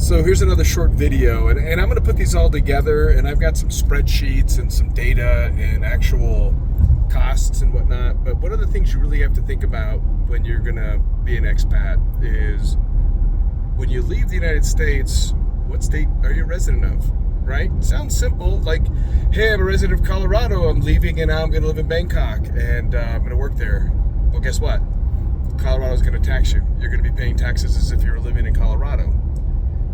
So here's another short video, and I'm going to put these all together, and I've got some spreadsheets and some data and actual costs and whatnot. But one of the things you really have to think about when you're going to be an expat is when you leave the United States, what state are you a resident of, right? Sounds simple, like, hey, I'm a resident of Colorado, I'm leaving and now I'm going to live in Bangkok and I'm going to work there. Well, guess what? Colorado's going to tax you. You're going to be paying taxes as if you were living in Colorado.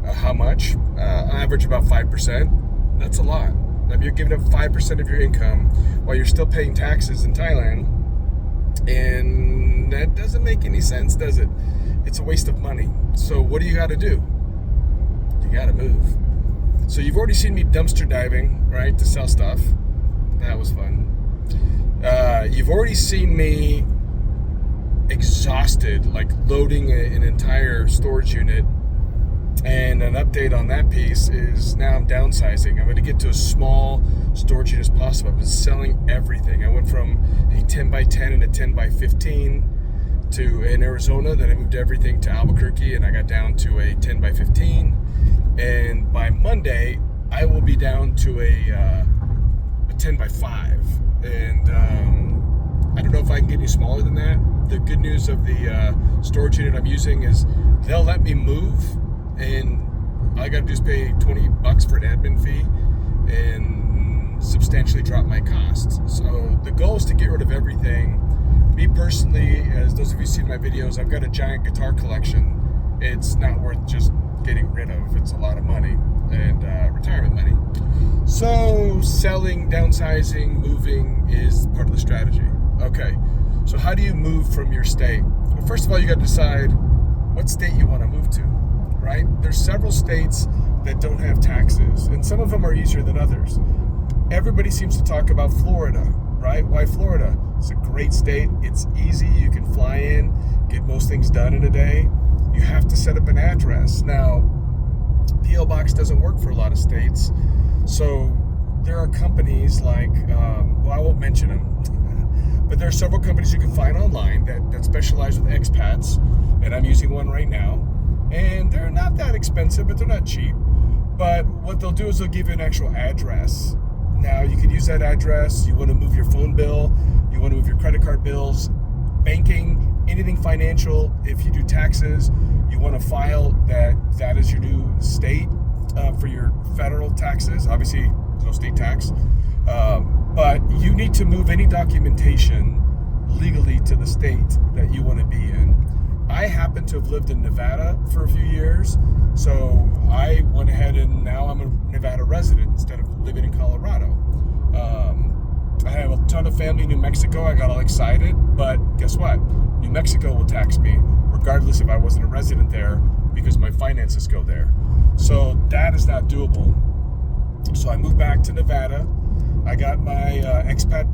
How much? Average about 5%. That's a lot. I mean, you're giving up 5% of your income while you're still paying taxes in Thailand. And that doesn't make any sense, does it? It's a waste of money. So what do you got to do? You got to move. So you've already seen me dumpster diving, right, to sell stuff. That was fun. You've already seen me exhausted, like loading an entire storage unit. And an update on that piece is now I'm downsizing. I'm going to get to a small storage unit as possible. I've been selling everything. I went from a 10 by 10 and a 10 by 15 to in Arizona. Then I moved everything to Albuquerque and I got down to a 10 by 15. And by Monday, I will be down to a 10 by 5. And I don't know if I can get any smaller than that. The good news of the storage unit I'm using is they'll let me move. And all I got to do is pay $20 for an admin fee and substantially drop my costs. So the goal is to get rid of everything. Me personally, as those of you who've seen my videos, I've got a giant guitar collection. It's not worth just getting rid of. It's a lot of money and retirement money. So selling, downsizing, moving is part of the strategy. Okay, so how do you move from your state? Well, first of all, you got to decide what state you want to move to. Right? There's several states that don't have taxes, and some of them are easier than others. Everybody seems to talk about Florida, right? Why Florida? It's a great state. It's easy. You can fly in, get most things done in a day. You have to set up an address. Now, P.O. Box doesn't work for a lot of states, so there are companies like, well, I won't mention them, but there are several companies you can find online that specialize with expats, and I'm using one right now. And they're not that expensive, but they're not cheap. But what they'll do is they'll give you an actual address. Now, you can use that address. You want to move your phone bill. You want to move your credit card bills, banking, anything financial. If you do taxes, you want to file that is your new state for your federal taxes. Obviously, there's no state tax. But you need to move any documentation legally to the state that you want to be in. I happen to have lived in Nevada for a few years, so I went ahead and now I'm a Nevada resident instead of living in Colorado. I have a ton of family in New Mexico. I got all excited, but guess what? New Mexico will tax me regardless if I wasn't a resident there because my finances go there. So that is not doable. So I moved back to Nevada. I got my expat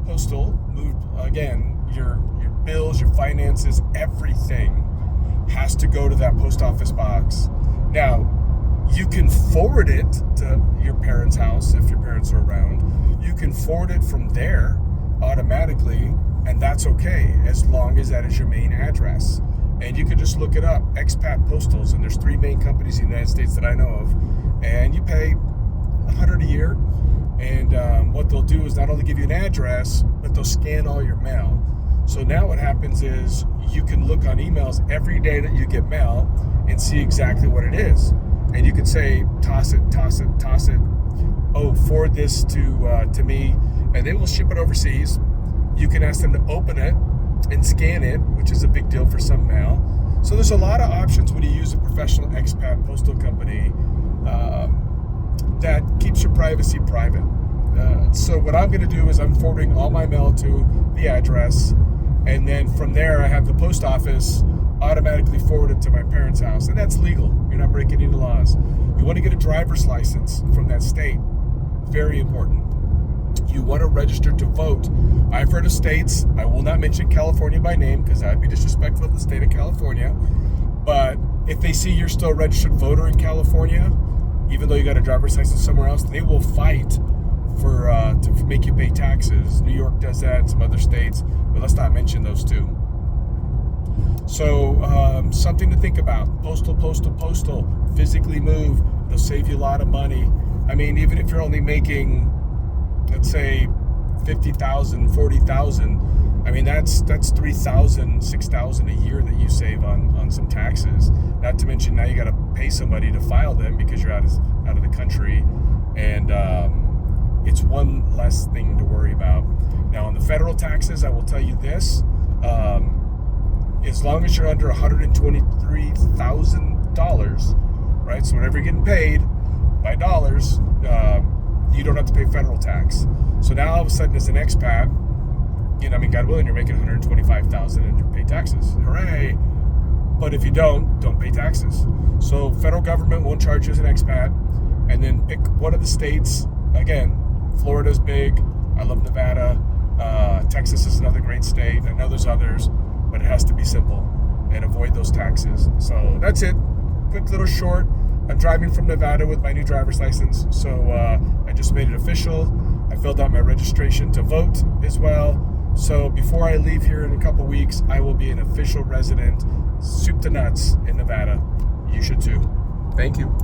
postal moved again. Your bills, your finances, everything has to go to that post office box. Now, you can forward it to your parents' house if your parents are around. You can forward it from there automatically, and that's okay as long as that is your main address. And you can just look it up, Expat Postals, and there's 3 main companies in the United States that I know of, and you pay $100 a year. And what they'll do is not only give you an address, but they'll scan all your mail. So now what happens is you can look on emails every day that you get mail and see exactly what it is. And you can say, toss it. Oh, forward this to me, and they will ship it overseas. You can ask them to open it and scan it, which is a big deal for some mail. So there's a lot of options when you use a professional expat postal company that keeps your privacy private. So what I'm going to do is I'm forwarding all my mail to the address, and then from there I have the post office automatically forward it to my parents' house, and that's legal. You're not breaking any laws. You want to get a driver's license from that state. Very important. You want to register to vote. I've heard of states, I will not mention California by name because that would be disrespectful to the state of California, but if they see you're still a registered voter in California, even though you got a driver's license somewhere else, they will fight to make you pay taxes. New York does that, some other states, but let's not mention those two. So something to think about. Postal. Physically move. They'll save you a lot of money. I mean, even if you're only making, let's say, 50,000, 40,000. I mean, that's 3,000, 6,000 a year that you save on some taxes. Not to mention now you got to pay somebody to file them because you're out of the country, and it's one less thing to worry about. Now on the federal taxes, I will tell you this: as long as you're under $123,000, right? So whenever you're getting paid by dollars, you don't have to pay federal tax. So now all of a sudden, as an expat, I mean, God willing, you're making $125,000 and you pay taxes. Hooray! But if you don't pay taxes. So federal government won't charge you as an expat, and then pick one of the states. Again, Florida's big. I love Nevada. Texas is another great state. I know there's others, but it has to be simple and avoid those taxes. So that's it. Quick little short. I'm driving from Nevada with my new driver's license, so I just made it official. I filled out my registration to vote as well. So before I leave here in a couple weeks, I will be an official resident, soup to nuts, in Nevada. You should too. Thank you.